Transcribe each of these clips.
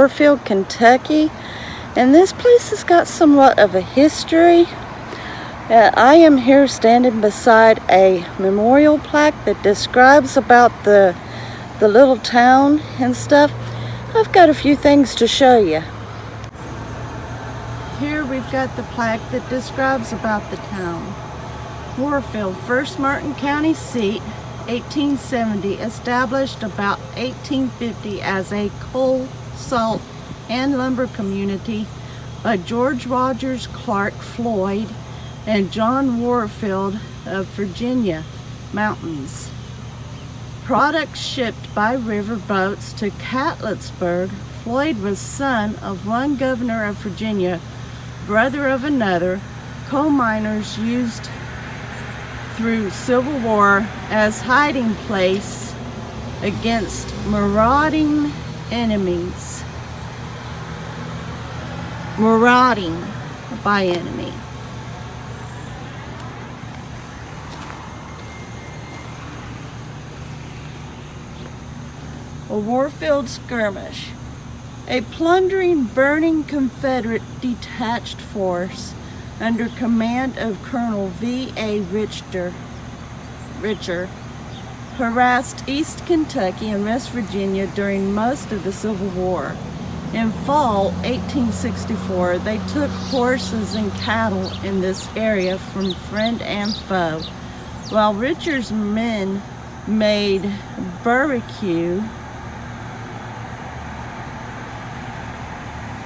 Warfield, Kentucky. And this place has got somewhat of a history. I am here standing beside a memorial plaque that describes about the little town and stuff. I've got a few things to show you. Here we've got the plaque that describes about the town. Warfield, first Martin County seat, 1870, established about 1850 as a coal, salt, and lumber community by George Rogers Clark Floyd and John Warfield of Virginia Mountains. Products shipped by river boats to Catlettsburg. Floyd was son of one governor of Virginia, brother of another. Coal miners used through Civil War as hiding place against marauding enemies. Marauding by enemy. A Warfield skirmish. A plundering, burning Confederate detached force under command of Colonel V.A. Richter harassed East Kentucky and West Virginia during most of the Civil War. In fall 1864, they took horses and cattle in this area from friend and foe, while Richard's men made barbecue.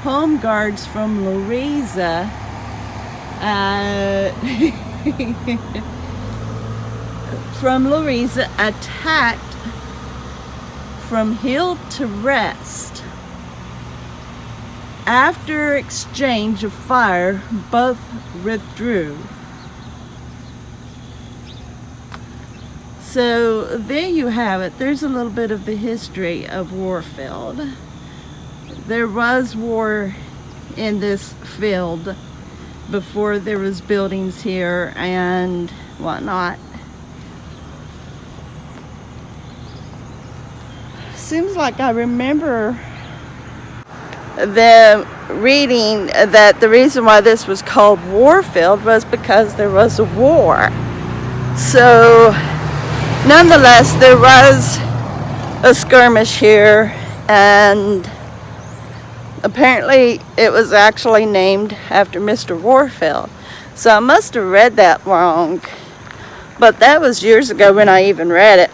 Home guards from Louisa attacked from hill to rest. After exchange of fire, both withdrew. So there you have it. There's a little bit of the history of Warfield. There was war in this field before there was buildings here and whatnot. Seems like I remember the reading that the reason why this was called Warfield was because there was a war. So nonetheless, there was a skirmish here, and apparently it was actually named after Mr. Warfield. So I must have read that wrong, but that was years ago when I even read it.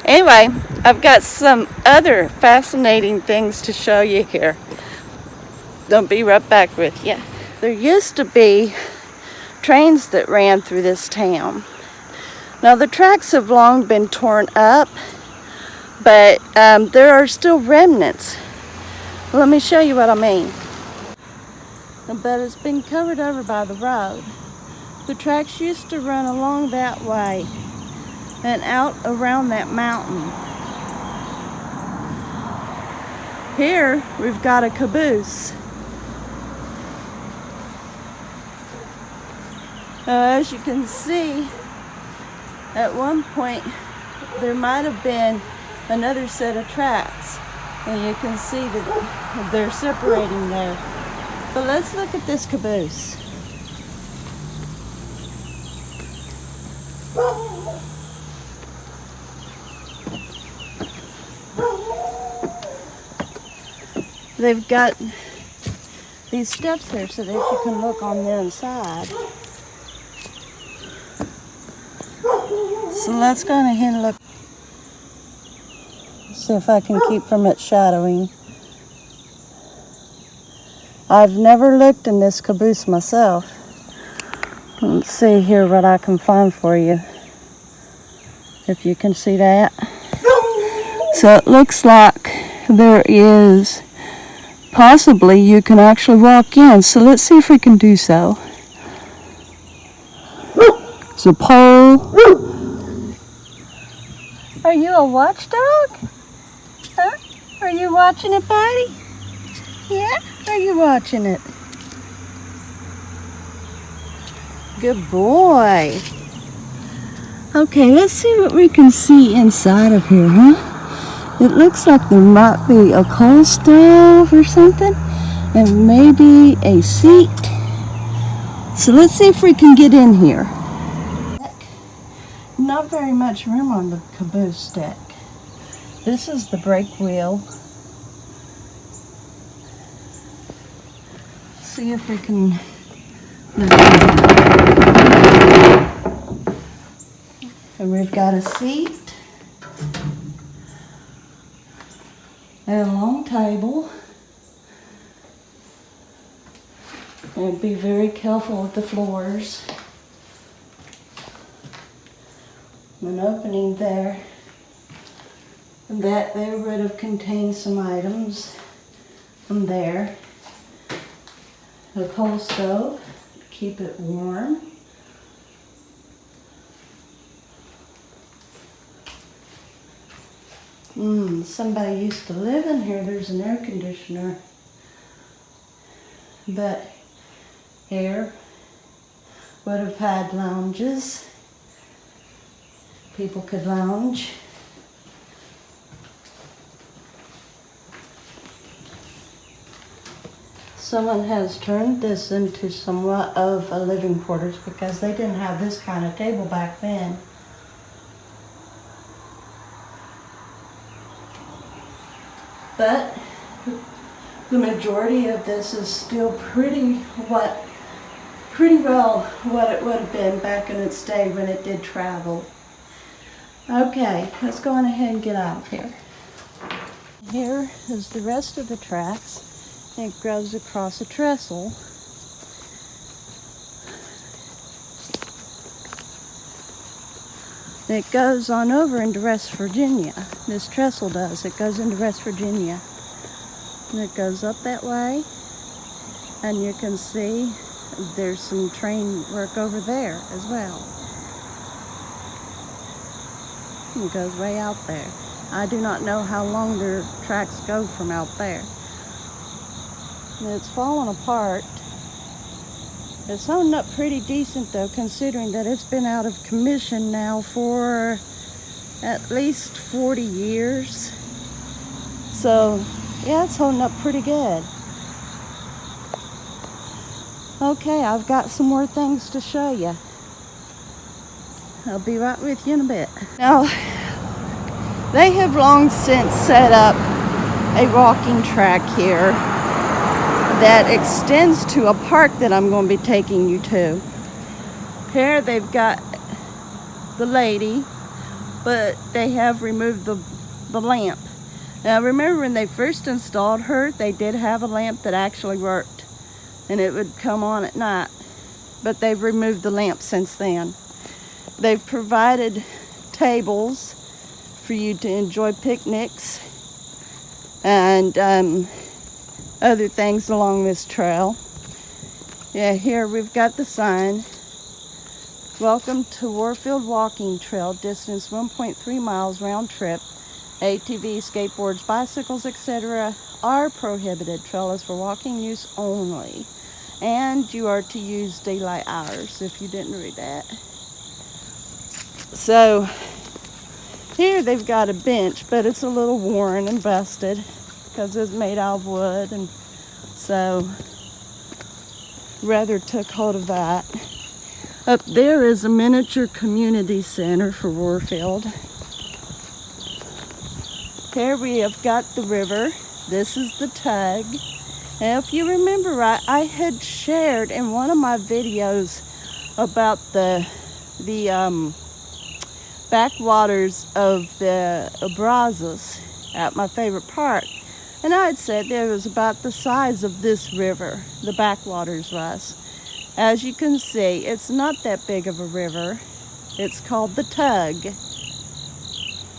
Anyway, I've got some other fascinating things to show you here. I'll be right back with you. There used to be trains that ran through this town. Now the tracks have long been torn up, but there are still remnants. Let me show you what I mean. But it's been covered over by the road. The tracks used to run along that way and out around that mountain. Here we've got a caboose. As you can see, at one point there might have been another set of tracks, and you can see that they're separating there. But let's look at this caboose. They've got these steps here so that you can look on the inside. So let's go ahead and look. See if I can keep from it shadowing. I've never looked in this caboose myself. Let's see here what I can find for you. If you can see that. So it looks like there is, possibly you can actually walk in. So let's see if we can do so. It's a pole. Are you a watchdog? Huh? Are you watching it, buddy? Yeah? Are you watching it? Good boy. Okay, let's see what we can see inside of here, huh? It looks like there might be a coal stove or something, and maybe a seat. So let's see if we can get in here. Not very much room on the caboose deck. This is the brake wheel. See if we can lift it. And we've got a seat and a long table. And be very careful with the floors. An opening there. And that there would have contained some items from there. A coal stove, keep it warm. Somebody used to live in here. There's an air conditioner. But here would have had lounges. People could lounge. Someone has turned this into somewhat of a living quarters because they didn't have this kind of table back then. But the majority of this is still pretty well what it would have been back in its day when it did travel. Okay, let's go on ahead and get out of here. Here is the rest of the tracks. It goes across a trestle. It goes on over into West Virginia. This trestle does. It goes into West Virginia. And it goes up that way. And you can see there's some train work over there as well. It goes way out there. I do not know how long their tracks go from out there. It's fallen apart. It's holding up pretty decent though, considering that it's been out of commission now for at least 40 years. So yeah, it's holding up pretty good. Okay, I've got some more things to show you. I'll be right with you in a bit. Now, they have long since set up a walking track here that extends to a park that I'm going to be taking you to. Here they've got the lady, but they have removed the lamp. Now remember when they first installed her, they did have a lamp that actually worked and it would come on at night, but they've removed the lamp since then. They've provided tables for you to enjoy picnics and other things along this trail. Yeah, here we've got the sign. Welcome to Warfield Walking Trail, distance 1.3 miles round trip. ATV, skateboards, bicycles, etc. are prohibited. Trail is for walking use only. And you are to use daylight hours, if you didn't read that. So here they've got a bench, but it's a little worn and busted because it's made out of wood, and so rather took hold of that. Up there is a miniature community center for Warfield. Here we have got the river. This is the tug. Now if you remember right, I had shared in one of my videos about the backwaters of the Brazos at my favorite park. And I had said there was about the size of this river, the backwaters was. As you can see, it's not that big of a river. It's called the Tug.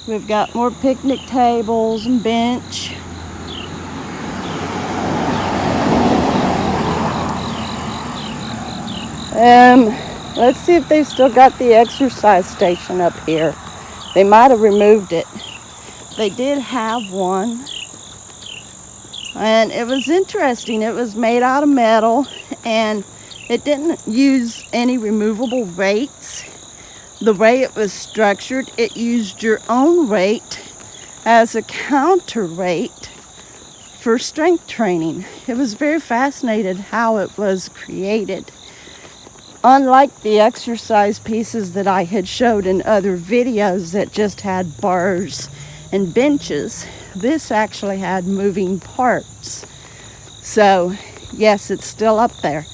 We've got more picnic tables and bench. Let's see if they've still got the exercise station up here. They might have removed it. They did have one. And it was interesting. It was made out of metal and it didn't use any removable weights. The way it was structured, it used your own weight as a counterweight for strength training. It was very fascinated how it was created. Unlike the exercise pieces that I had showed in other videos that just had bars and benches, this actually had moving parts. So yes, it's still up there.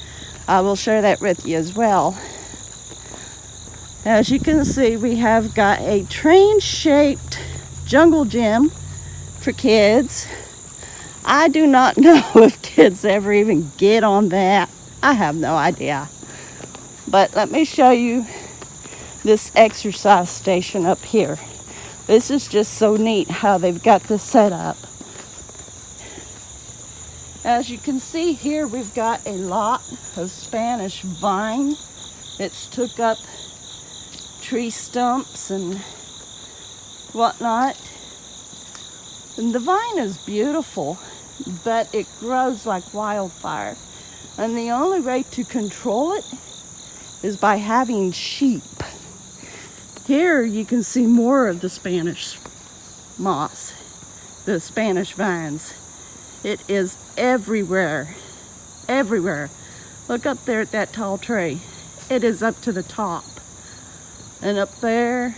I will share that with you as well. As you can see, we have got a train-shaped jungle gym for kids. I do not know if kids ever even get on that. I have no idea. But let me show you this exercise station up here. This is just so neat how they've got this set up. As you can see here, we've got a lot of Spanish vine that's took up tree stumps and whatnot. And the vine is beautiful, but it grows like wildfire. And the only way to control it is by having sheep. Here you can see more of the Spanish moss, the Spanish vines. It is everywhere, everywhere. Look up there at that tall tree. It is up to the top. And up there,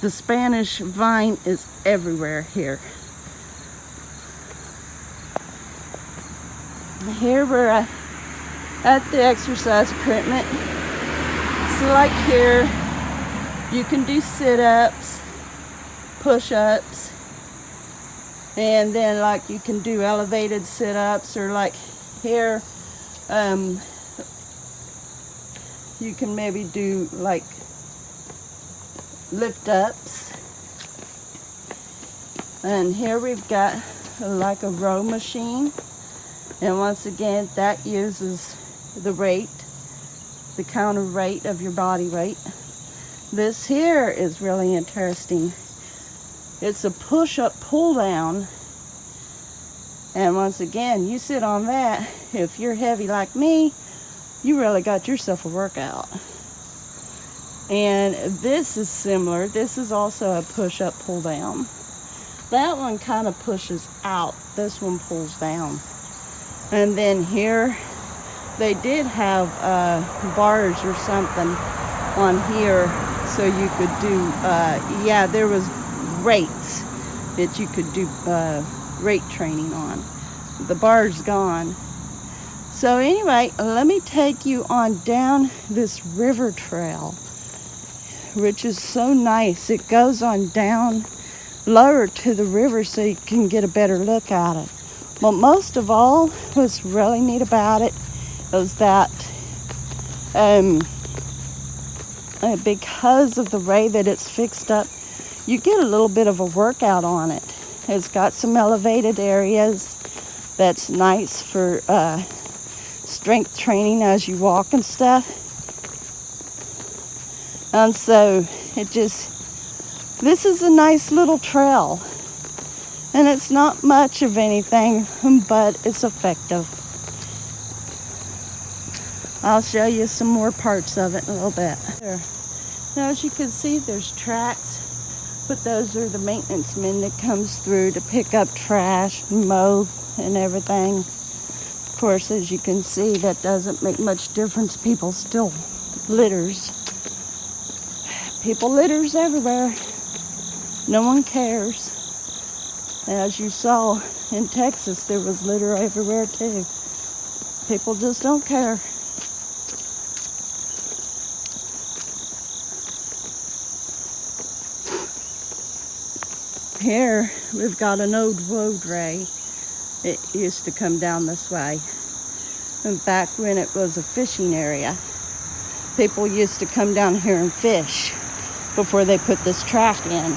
the Spanish vine is everywhere here. Here we're at the exercise equipment. So like here, you can do sit-ups, push-ups, and then like you can do elevated sit-ups, or like here, you can maybe do like lift-ups. And here we've got like a row machine. And once again, that uses the rate, the counter rate of your body weight. This here is really interesting. It's a push-up, pull-down. And once again, you sit on that. If you're heavy like me, you really got yourself a workout. And this is similar. This is also a push-up, pull-down. That one kind of pushes out. This one pulls down. And then here, they did have bars or something on here, so you could do, yeah, there was rates that you could do rate training on. The bar's gone. So anyway, let me take you on down this river trail, which is so nice. It goes on down lower to the river so you can get a better look at it. But most of all, what's really neat about it is that because of the way that it's fixed up, you get a little bit of a workout on it. It's got some elevated areas that's nice for strength training as you walk and stuff. And so this is a nice little trail. And it's not much of anything, but it's effective. I'll show you some more parts of it in a little bit. Now, as you can see, there's tracks, but those are the maintenance men that comes through to pick up trash, mow, and everything. Of course, as you can see, that doesn't make much difference. People still litters. People litters everywhere. No one cares. As you saw in Texas, there was litter everywhere too. People just don't care. Here we've got an old roadway. It used to come down this way. And back when it was a fishing area, people used to come down here and fish before they put this track in.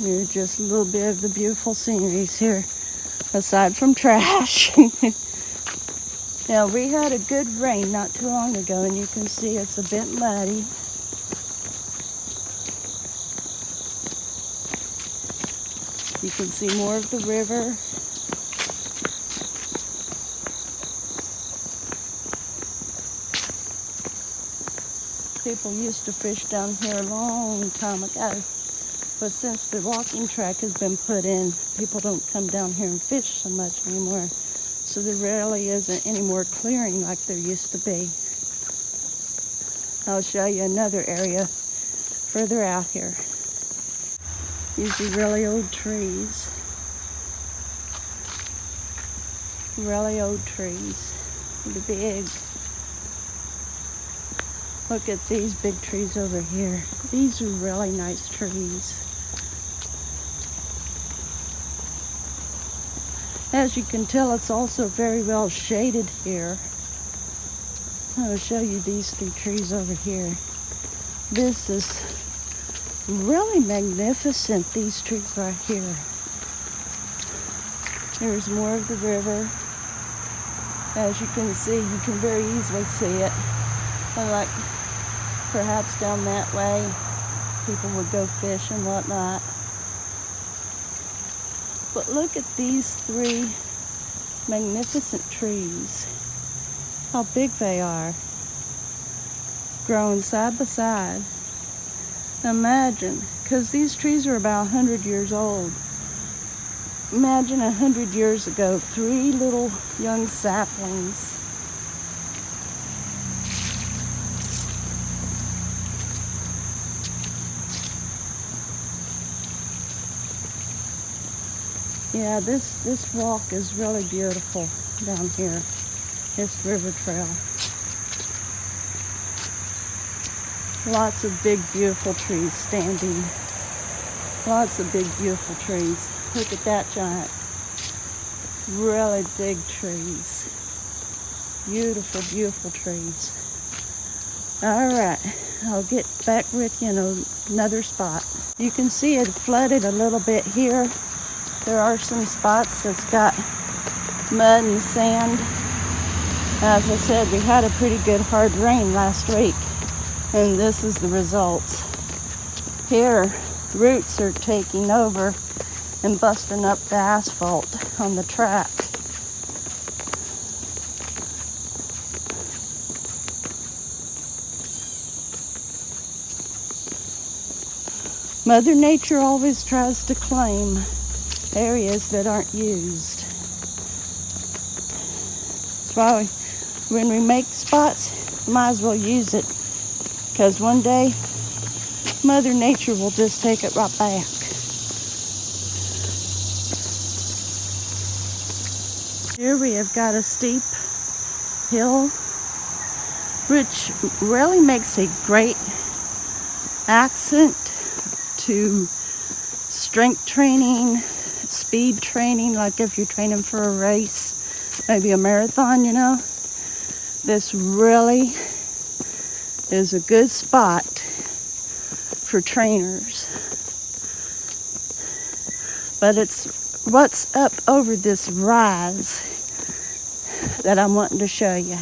Here's just a little bit of the beautiful sceneries here aside from trash. Now, we had a good rain not too long ago, and you can see it's a bit muddy. You can see more of the river. People used to fish down here a long time ago, but since the walking track has been put in, people don't come down here and fish so much anymore. So there really isn't any more clearing like there used to be. I'll show you another area further out here. These are really old trees. Really old trees. They're big. Look at these big trees over here. These are really nice trees. As you can tell, it's also very well shaded here. I'll show you these three trees over here. This is really magnificent, these trees right here. Here's more of the river. As you can see, you can very easily see it. And like perhaps down that way, people would go fish and whatnot. But look at these three magnificent trees. How big they are. Growing side by side. Imagine, because these trees are about 100 years old. Imagine 100 years ago, three little young saplings. Yeah, this walk is really beautiful down here, this river trail. Lots of big, beautiful trees standing. Lots of big, beautiful trees. Look at that giant. Really big trees. Beautiful, beautiful trees. All right, I'll get back with you in another spot. You can see it flooded a little bit here. There are some spots that's got mud and sand. As I said, we had a pretty good hard rain last week, and this is the results. Here, roots are taking over and busting up the asphalt on the track. Mother Nature always tries to claim areas that aren't used. That's why when we make spots, might as well use it, because one day Mother Nature will just take it right back. Here we have got a steep hill, which really makes a great accent to strength training, speed training, like if you're training for a race, maybe a marathon, you know. This really is a good spot for trainers. But it's what's up over this rise that I'm wanting to show you.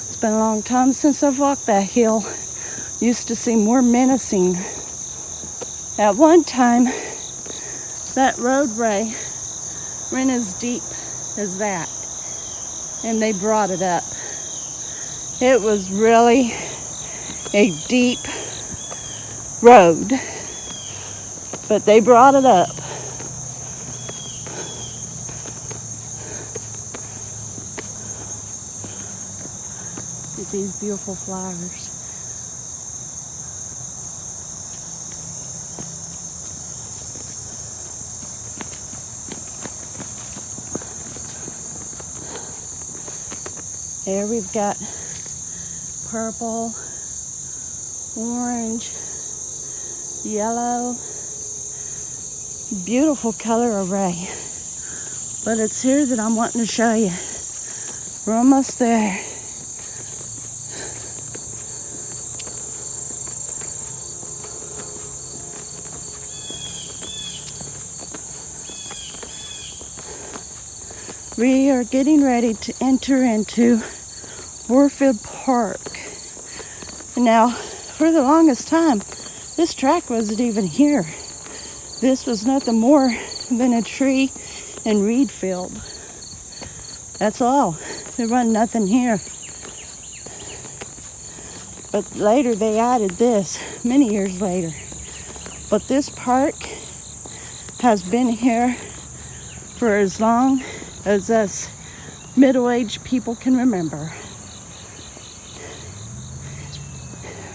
It's been a long time since I've walked that hill. Used to seem more menacing. At one time, that roadway went as deep as that, and they brought it up. It was really a deep road, but they brought it up. Look at these beautiful flowers. There we've got purple, orange, yellow, beautiful color array. But it's here that I'm wanting to show you. We're almost there. We are getting ready to enter into Warfield Park. Now, for the longest time, this track wasn't even here. This was nothing more than a tree and reed field. That's all. There wasn't nothing here. But later they added this, many years later. But this park has been here for as long as us middle-aged people can remember.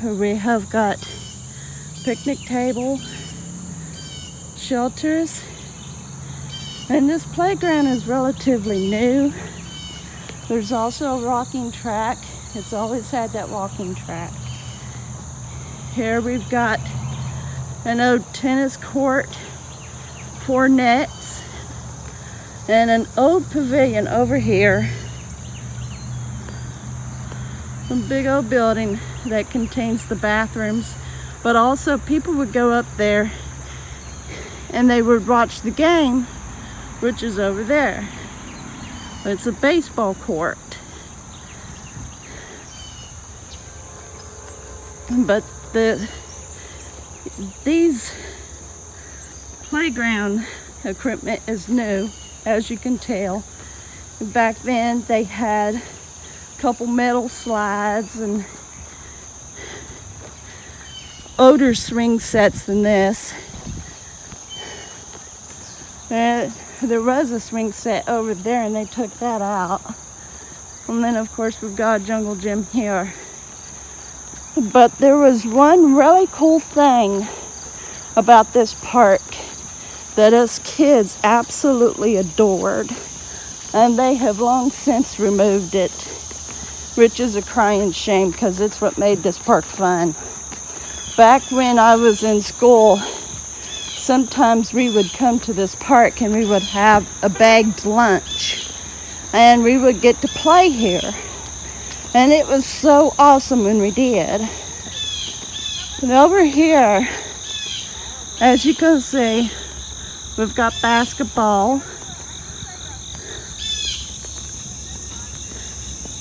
We have got picnic table, shelters, and this playground is relatively new. There's also a walking track. It's always had that walking track. Here we've got an old tennis court, 4 nets, and an old pavilion over here. A big old building that contains the bathrooms, but also people would go up there and they would watch the game, which is over there. It's a baseball court. But these playground equipment is new, as you can tell. Back then they had a couple metal slides and older swing sets than this. There was a swing set over there and they took that out. And then of course we've got a jungle gym here. But there was one really cool thing about this park that us kids absolutely adored, and they have long since removed it, which is a crying shame because it's what made this park fun. Back when I was in school, sometimes we would come to this park and we would have a bagged lunch and we would get to play here, and it was so awesome when we did. And over here, as you can see, we've got basketball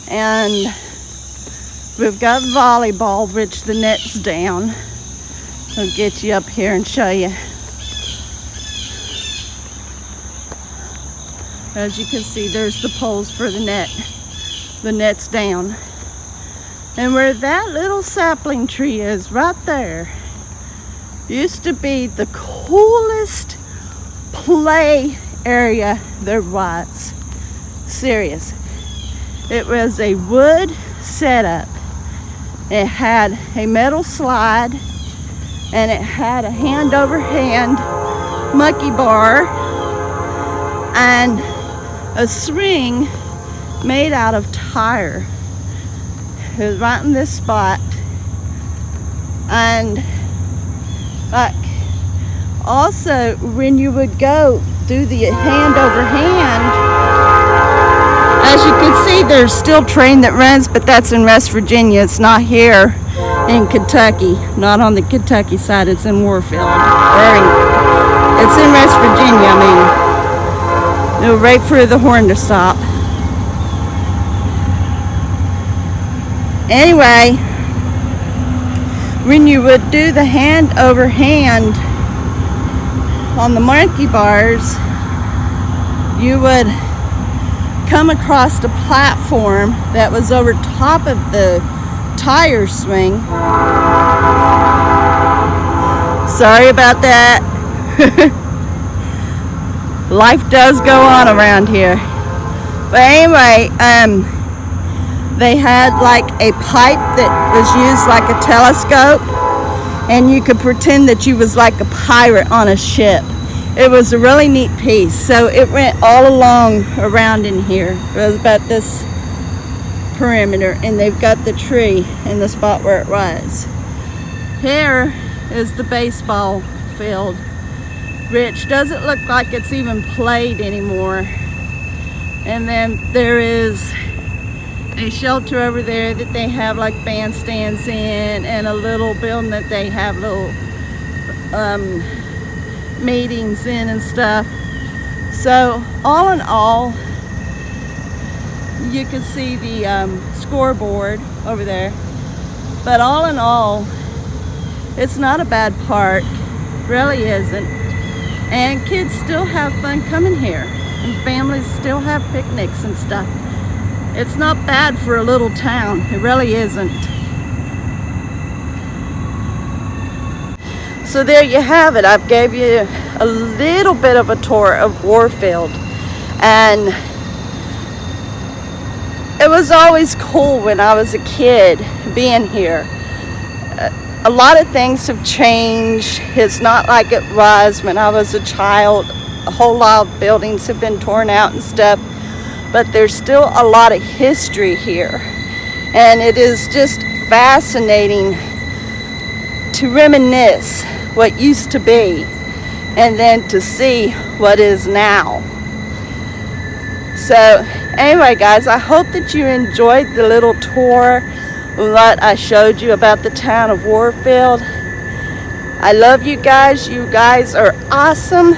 and we've got volleyball, which the net's down. I'll get you up here and show you. As you can see, there's the poles for the net. The net's down. And where that little sapling tree is right there used to be the coolest play area there was. Serious. It was a wood setup. It had a metal slide and it had a hand over hand monkey bar and a swing made out of tire. It was right in this spot. And like also when you would go do the hand over hand, as you can see, there's still train that runs, but that's in West Virginia. It's not here in Kentucky. Not on the Kentucky side. It's in Warfield. It's in West Virginia. I mean, they'll wait for the horn to stop. Anyway, when you would do the hand over hand on the monkey bars, you would come across a platform that was over top of the tire swing. Sorry about that. Life does go on around here. But anyway, they had like a pipe that was used like a telescope, and you could pretend that you was like a pirate on a ship. It was a really neat piece. So it went all along around in here. It was about this perimeter, and they've got the tree in the spot where it was. Here is the baseball field, which doesn't look like it's even played anymore. And then there is a shelter over there that they have like bandstands in, and a little building that they have little meetings in and stuff. So all in all, you can see the scoreboard over there. But all in all, it's not a bad park, really isn't. And kids still have fun coming here, and families still have picnics and stuff. It's not bad for a little town, it really isn't. So there you have it. I've gave you a little bit of a tour of Warfield, and it was always cool when I was a kid being here. A lot of things have changed. It's not like it was when I was a child. A whole lot of buildings have been torn out and stuff, but there's still a lot of history here, and it is just fascinating to reminisce what used to be and then to see what is now. So anyway, guys, I hope that you enjoyed the little tour that I showed you about the town of Warfield. I love you guys. You guys are awesome.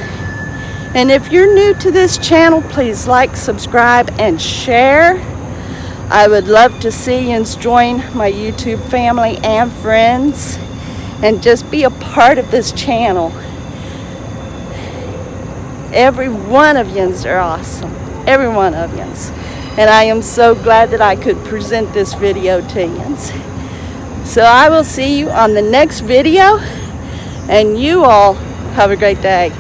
And if you're new to this channel, please like, subscribe, and share. I would love to see you join my YouTube family and friends, and just be a part of this channel. Every one of yous are awesome. Every one of yous. And I am so glad that I could present this video to yous. So I will see you on the next video, and you all have a great day.